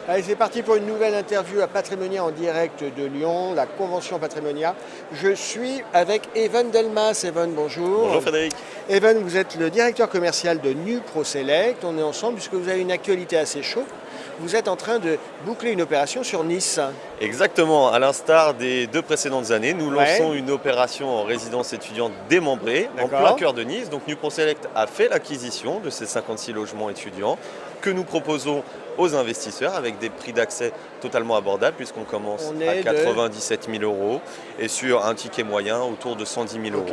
Allez, c'est parti pour une nouvelle interview à Patrimonia en direct de Lyon, la convention Patrimonia. Je suis avec Evan Delmas. Evan, bonjour. Bonjour Frédéric. Evan, vous êtes le directeur commercial de NuProSelect. On est ensemble puisque vous avez une actualité assez chaude. Vous êtes en train de boucler une opération sur Nice. Exactement, à l'instar des 2 précédentes années, nous lançons une opération en résidence étudiante démembrée en plein cœur de Nice. Donc NuProSelect a fait l'acquisition de ces 56 logements étudiants que nous proposons aux investisseurs avec des prix d'accès totalement abordables puisqu'on commence à 97 000 € et sur un ticket moyen autour de 110 000 €.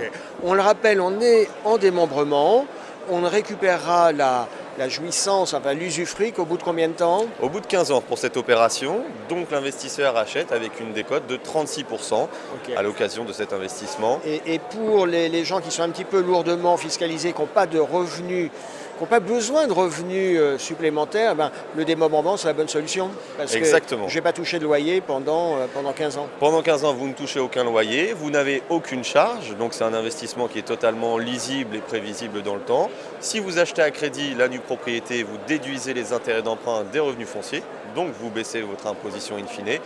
On le rappelle, on est en démembrement. On récupérera la jouissance, enfin l'usufruit qu'au bout de combien de temps? Au bout de 15 ans pour cette opération, donc l'investisseur achète avec une décote de 36% à l'occasion de cet investissement. Et pour les gens qui sont un petit peu lourdement fiscalisés, qui n'ont pas de revenus, qui n'ont pas besoin de revenus supplémentaires, le démembrement c'est la bonne solution. Parce Exactement. Que je ne vais pas toucher de loyer pendant 15 ans. Pendant 15 ans, vous ne touchez aucun loyer, vous n'avez aucune charge, donc c'est un investissement qui est totalement lisible et prévisible dans le temps. Si vous achetez à crédit la nue propriété, vous déduisez les intérêts d'emprunt des revenus fonciers, donc vous baissez votre imposition in fine. Et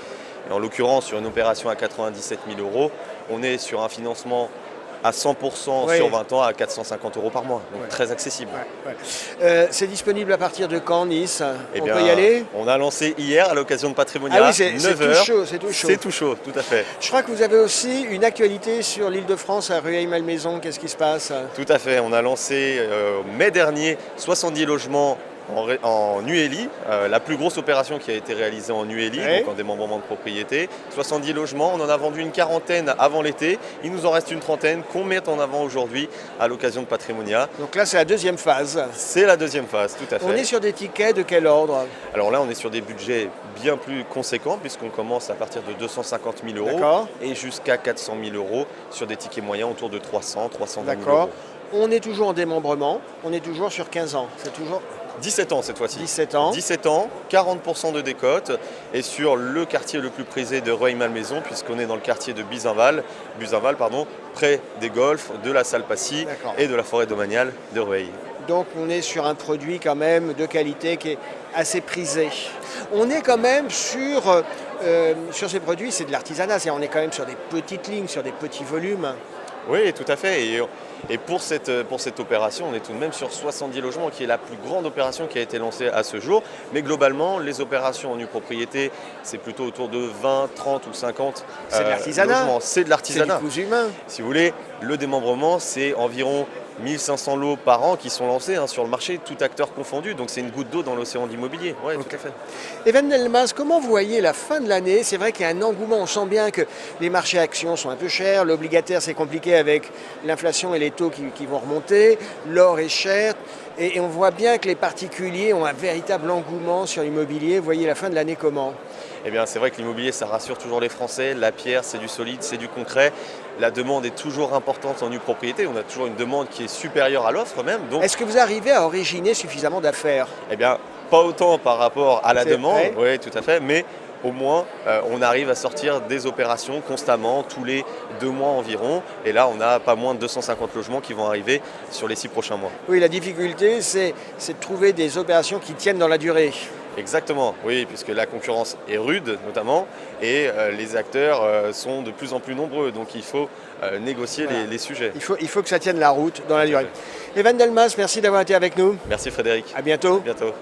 en l'occurrence, sur une opération à 97 000 €, on est sur un financement à 100% sur 20 ans à 450 € par mois, donc très accessible. C'est disponible à partir de quand, Nice? On peut y aller? On a lancé hier à l'occasion de Patrimonia, 9h. C'est tout chaud. C'est tout chaud, tout à fait. Je crois que vous avez aussi une actualité sur l'île de France à Rueil-Malmaison. Qu'est-ce qui se passe? Tout à fait, on a lancé mai dernier 70 logements en ULI, la plus grosse opération qui a été réalisée en ULI, donc en démembrement de propriété. 70 logements, on en a vendu une quarantaine avant l'été, il nous en reste une trentaine qu'on met en avant aujourd'hui à l'occasion de Patrimonia. Donc là c'est la deuxième phase. C'est la deuxième phase, tout à fait. On est sur des tickets de quel ordre? Alors là on est sur des budgets bien plus conséquents puisqu'on commence à partir de 250 000 € et jusqu'à 400 000 € sur des tickets moyens autour de 300-320 000 €. On est toujours en démembrement, on est toujours sur 15 ans, c'est toujours... 17 ans cette fois-ci. 17 ans. 17 ans, 40% de décote et sur le quartier le plus prisé de Rueil-Malmaison puisqu'on est dans le quartier de Buzenval, près des golfs, de la salle Passy et de la forêt domaniale de Rueil. Donc on est sur un produit quand même de qualité qui est assez prisé. On est quand même sur ces produits, c'est de l'artisanat, on est quand même sur des petites lignes, sur des petits volumes. Oui, tout à fait. Et pour cette opération, on est tout de même sur 70 logements, qui est la plus grande opération qui a été lancée à ce jour. Mais globalement, les opérations en nue propriété, c'est plutôt autour de 20, 30 ou 50 c'est de l'artisanat. Logements. C'est de l'artisanat. C'est du cousu humain. Si vous voulez, le démembrement, c'est environ 1500 lots par an qui sont lancés sur le marché, tout acteur confondu. Donc c'est une goutte d'eau dans l'océan de l'immobilier. Oui, tout à fait. Evan Delmas, comment vous voyez la fin de l'année? C'est vrai qu'il y a un engouement, on sent bien que les marchés actions sont un peu chers, l'obligataire c'est compliqué avec l'inflation et les taux qui vont remonter, l'or est cher, et on voit bien que les particuliers ont un véritable engouement sur l'immobilier. Vous voyez la fin de l'année comment? Eh bien, c'est vrai que l'immobilier, ça rassure toujours les Français. La pierre, c'est du solide, c'est du concret. La demande est toujours importante en nue propriété. On a toujours une demande qui est supérieure à l'offre même. Est-ce que vous arrivez à originer suffisamment d'affaires? Eh bien, pas autant par rapport à la demande, oui, tout à fait, mais au moins, on arrive à sortir des opérations constamment, tous les 2 mois environ. Et là, on a pas moins de 250 logements qui vont arriver sur les 6 prochains mois. Oui, la difficulté, c'est de trouver des opérations qui tiennent dans la durée. Exactement, oui, puisque la concurrence est rude notamment et les acteurs sont de plus en plus nombreux, donc il faut négocier les sujets. Il faut que ça tienne la route dans la durée. Evan Delmas, merci d'avoir été avec nous. Merci Frédéric. À bientôt. À bientôt.